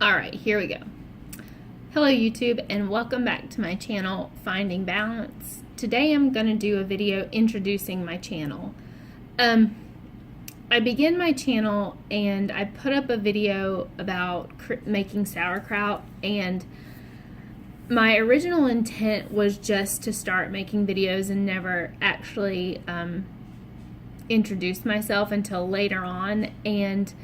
Alright, here we go. Hello YouTube, and welcome back to my channel, Finding Balance. Today I'm going to do a video introducing my channel. I began my channel and I put up a video about making sauerkraut, and my original intent was just to start making videos and never actually introduce myself until later on. And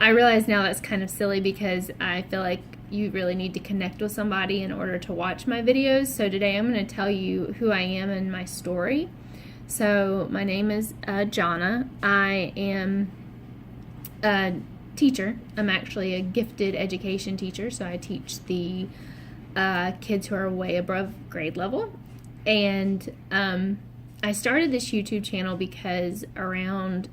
I realize now that's kind of silly because I feel like you really need to connect with somebody in order to watch my videos. So today I'm going to tell you who I am and my story. So my name is Jonna. I am a teacher. I'm actually a gifted education teacher, so I teach the kids who are way above grade level. And I started this YouTube channel because around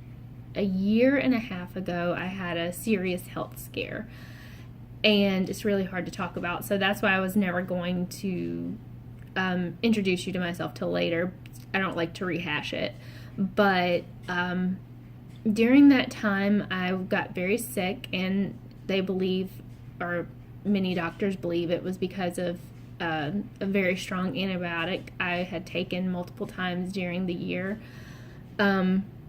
a year and a half ago I had a serious health scare, and it's really hard to talk about, so that's why I was never going to introduce you to myself till later. I don't like to rehash it, but during that time I got very sick, and they believe, or many doctors believe, it was because of a very strong antibiotic I had taken multiple times during the year.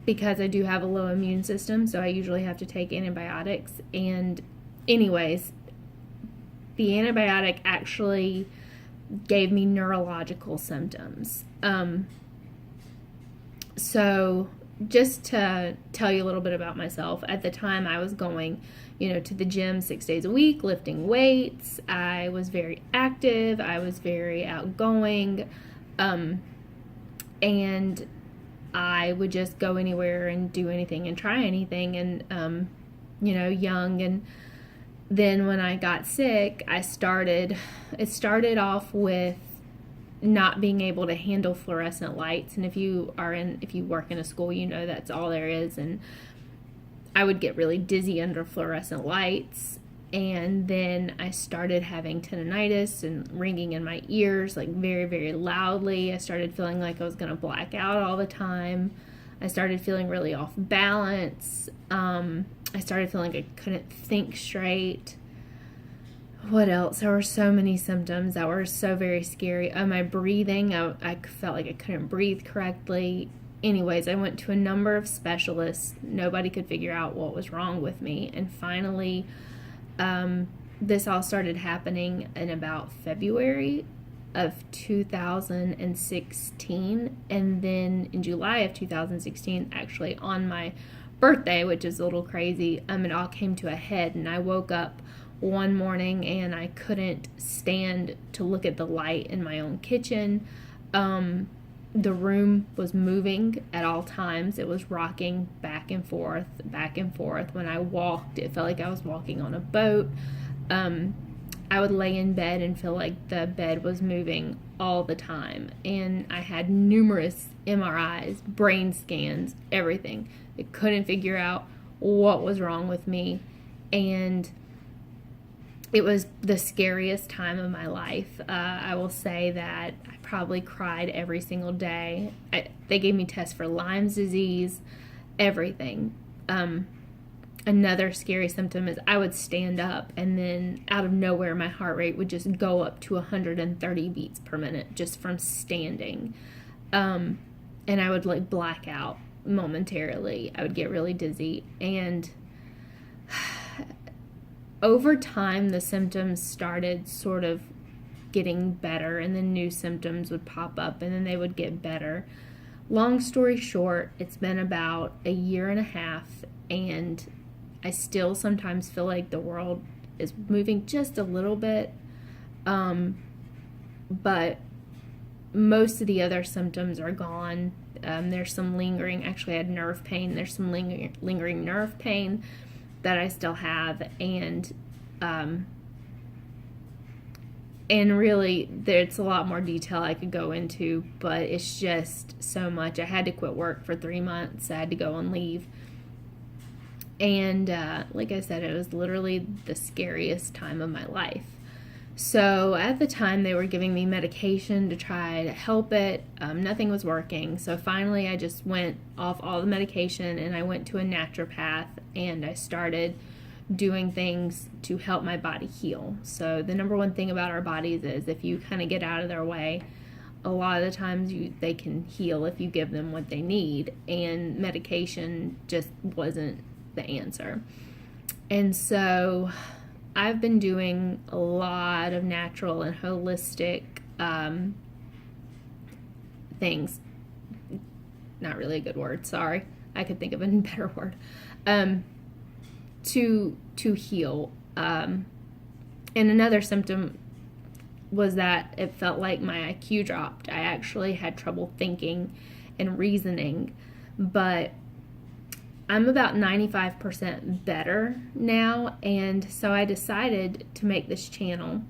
Because I do have a low immune system, so I usually have to take antibiotics. And anyways, the antibiotic actually gave me neurological symptoms. So just to tell you a little bit about myself, at the time I was going, to the gym 6 days a week, lifting weights. I was very active. I was very outgoing. And I would just go anywhere and do anything and try anything, and young. And then when I got sick, it started off with not being able to handle fluorescent lights. And if you work in a school, that's all there is. And I would get really dizzy under fluorescent lights. And then I started having tinnitus and ringing in my ears, like very, very loudly. I started feeling like I was going to black out all the time. I started feeling really off balance. I started feeling like I couldn't think straight. What else? There were so many symptoms that were so very scary. My breathing, I felt like I couldn't breathe correctly. Anyways, I went to a number of specialists. Nobody could figure out what was wrong with me. And finally, this all started happening in about February of 2016, and then in July of 2016, actually on my birthday, which is a little crazy, it all came to a head. And I woke up one morning and I couldn't stand to look at the light in my own kitchen. The room was moving at all times. It was rocking back and forth, back and forth. When I walked, it felt like I was walking on a boat. I would lay in bed and feel like the bed was moving all the time. And I had numerous MRIs, brain scans, everything. They couldn't figure out what was wrong with me. And it was the scariest time of my life. I will say that I probably cried every single day. They gave me tests for Lyme's disease, everything. Another scary symptom is I would stand up, and then out of nowhere my heart rate would just go up to 130 beats per minute just from standing. And I would black out momentarily. I would get really dizzy. And over time, the symptoms started sort of getting better, and then new symptoms would pop up, and then they would get better. Long story short, it's been about a year and a half, and I still sometimes feel like the world is moving just a little bit, but most of the other symptoms are gone. There's some lingering, actually I had nerve pain. There's some lingering nerve pain that I still have, and really there's a lot more detail I could go into, but it's just so much. I had to quit work for 3 months. I had to go on leave, and like I said, it was literally the scariest time of my life. So at the time, they were giving me medication to try to help it. Nothing was working. So finally, I just went off all the medication, and I went to a naturopath, and I started doing things to help my body heal. So the number one thing about our bodies is if you kind of get out of their way, a lot of the times they can heal if you give them what they need, and medication just wasn't the answer. And so I've been doing a lot of natural and holistic things. Not really a good word, sorry. I could think of a better word. To heal. And another symptom was that it felt like my IQ dropped. I actually had trouble thinking and reasoning, but I'm about 95% better now, and so I decided to make this channel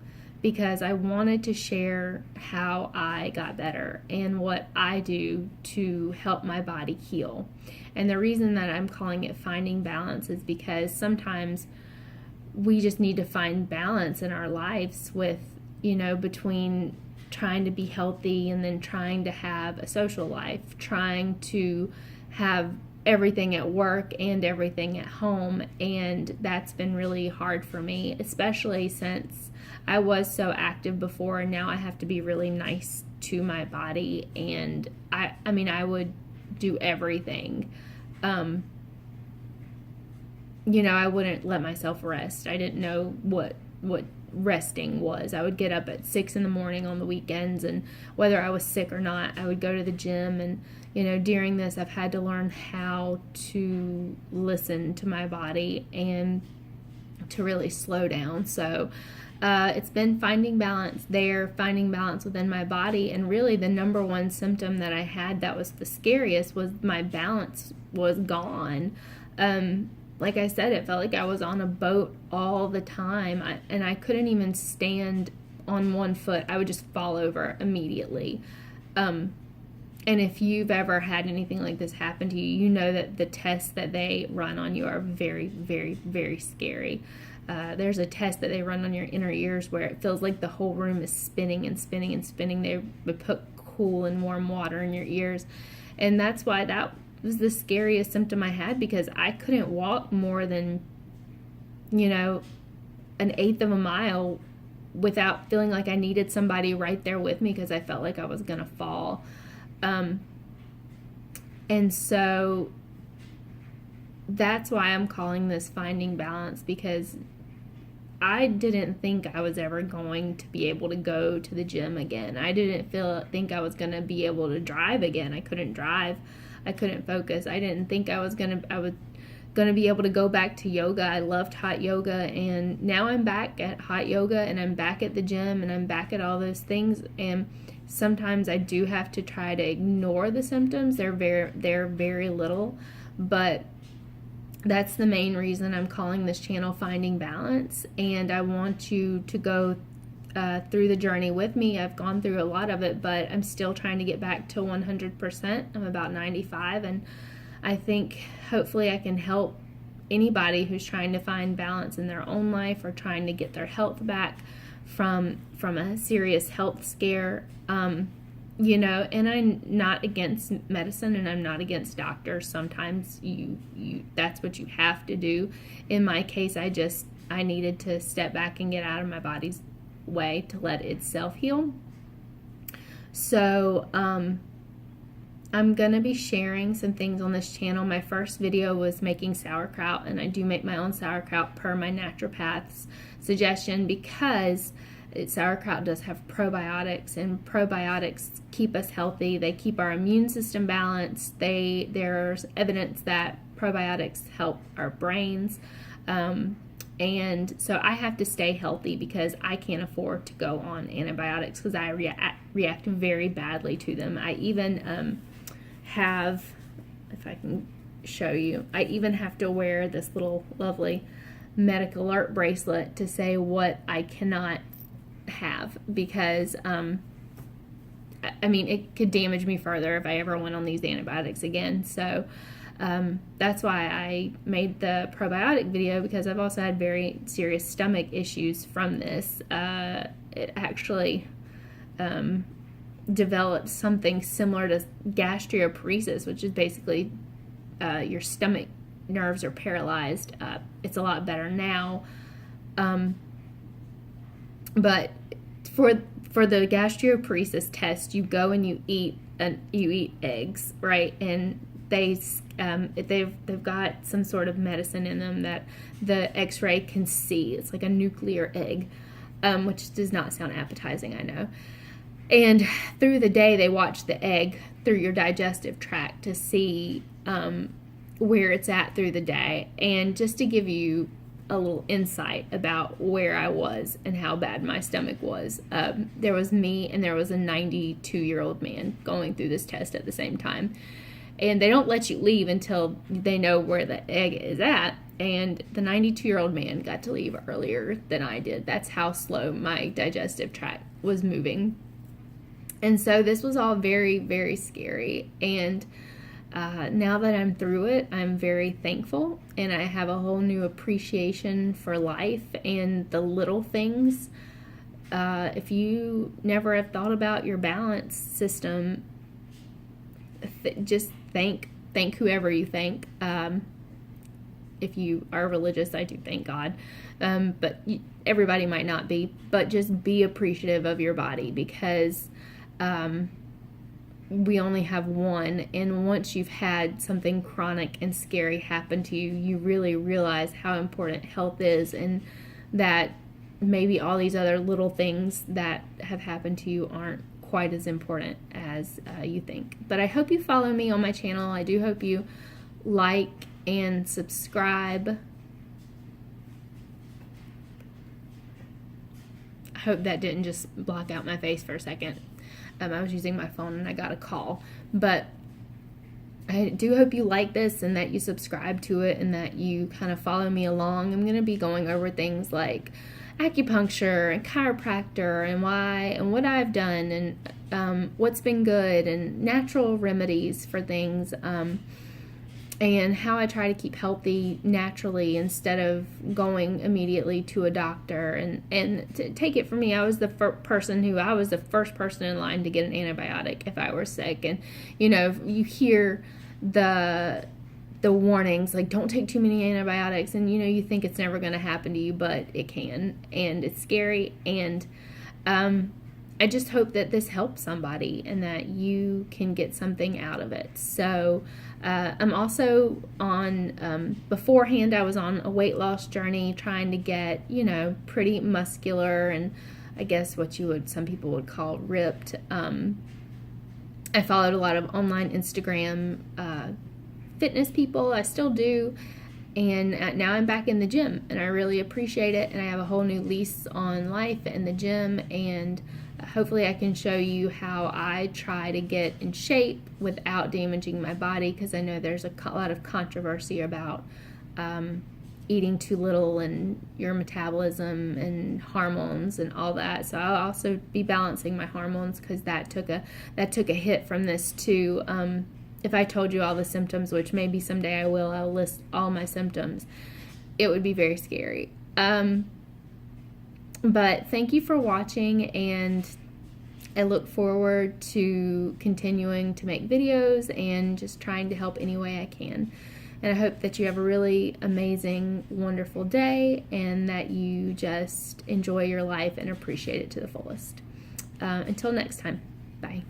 because I wanted to share how I got better and what I do to help my body heal. And the reason that I'm calling it Finding Balance is because sometimes we just need to find balance in our lives with, between trying to be healthy and then trying to have a social life, trying to have everything at work and everything at home. And that's been really hard for me, especially since I was so active before, and now I have to be really nice to my body. And I would do everything. I wouldn't let myself rest. I didn't know what resting was. I would get up at 6 a.m. on the weekends, and whether I was sick or not, I would go to the gym. And during this, I've had to learn how to listen to my body and to really slow down. So it's been finding balance there, finding balance within my body. And really the number one symptom that I had that was the scariest was my balance was gone. Like I said, it felt like I was on a boat all the time, and I couldn't even stand on one foot. I would just fall over immediately. And if you've ever had anything like this happen to you, you know that the tests that they run on you are very, very, very scary. There's a test that they run on your inner ears where it feels like the whole room is spinning and spinning and spinning. They would put cool and warm water in your ears. And that's why that was the scariest symptom I had, because I couldn't walk more than, an 1/8 of a mile without feeling like I needed somebody right there with me, because I felt like I was going to fall. And so that's why I'm calling this Finding Balance, because I didn't think I was ever going to be able to go to the gym again. I didn't think I was going to be able to drive again. I couldn't drive. I couldn't focus. I didn't think I was going to be able to go back to yoga. I loved hot yoga, and now I'm back at hot yoga, and I'm back at the gym, and I'm back at all those things. And sometimes I do have to try to ignore the symptoms. They're very little, but that's the main reason I'm calling this channel Finding Balance. And I want you to go through the journey with me. I've gone through a lot of it, but I'm still trying to get back to 100%. I'm about 95, and I think hopefully I can help anybody who's trying to find balance in their own life or trying to get their health back from a serious health scare. And I'm not against medicine, and I'm not against doctors. Sometimes that's what you have to do. In my case, I needed to step back and get out of my body's way to let itself heal. So I'm gonna be sharing some things on this channel. My first video was making sauerkraut, and I do make my own sauerkraut per my naturopath's suggestion, because sauerkraut does have probiotics, and probiotics keep us healthy. They keep our immune system balanced. There's evidence that probiotics help our brains. And so I have to stay healthy because I can't afford to go on antibiotics, because I react very badly to them. I even have, if I can show you, I even have to wear this little lovely medic alert bracelet to say what I cannot have, because it could damage me further if I ever went on these antibiotics again. So that's why I made the probiotic video, because I've also had very serious stomach issues from this. It actually developed something similar to gastroparesis, which is basically your stomach nerves are paralyzed. It's a lot better now. But for the gastroparesis test, you go and you eat eggs, right? And they've got some sort of medicine in them that the X-ray can see. It's like a nuclear egg, which does not sound appetizing, I know. And through the day, they watch the egg through your digestive tract to see where it's at through the day. And just to give you a little insight about where I was and how bad my stomach was, there was me and there was a 92-year-old man going through this test at the same time. And they don't let you leave until they know where the egg is at. And the 92-year-old man got to leave earlier than I did. That's how slow my digestive tract was moving. And so this was all very, very scary. And now that I'm through it, I'm very thankful. And I have a whole new appreciation for life and the little things. If you never have thought about your balance system, just thank whoever you thank. If you are religious, I do thank God, but everybody might not be. But just be appreciative of your body, because we only have one, and once you've had something chronic and scary happen to you, you really realize how important health is, and that maybe all these other little things that have happened to you aren't quite as important as you think. But I hope you follow me on my channel. I do hope you like and subscribe. I hope that didn't just block out my face for a second. I was using my phone and I got a call. But I do hope you like this and that you subscribe to it and that you kind of follow me along. I'm going to be going over things like acupuncture and chiropractor and why and what I've done and what's been good and natural remedies for things, and how I try to keep healthy naturally instead of going immediately to a doctor. And to take it from me, I was the first person in line to get an antibiotic if I were sick. And you hear the warnings, like, don't take too many antibiotics, and you think it's never going to happen to you, but it can, and it's scary. And I just hope that this helps somebody and that you can get something out of it. So I'm also on, beforehand I was on a weight loss journey, trying to get, pretty muscular and I guess what some people would call ripped. I followed a lot of online Instagram fitness people. I still do. And now I'm back in the gym and I really appreciate it. And I have a whole new lease on life in the gym, and hopefully I can show you how I try to get in shape without damaging my body, because I know there's a lot of controversy about eating too little and your metabolism and hormones and all that. So I'll also be balancing my hormones, because that took a hit from this too. If I told you all the symptoms, which maybe someday I'll list all my symptoms, it would be very scary. But thank you for watching, and I look forward to continuing to make videos and just trying to help any way I can. And I hope that you have a really amazing, wonderful day, and that you just enjoy your life and appreciate it to the fullest. Until next time, bye.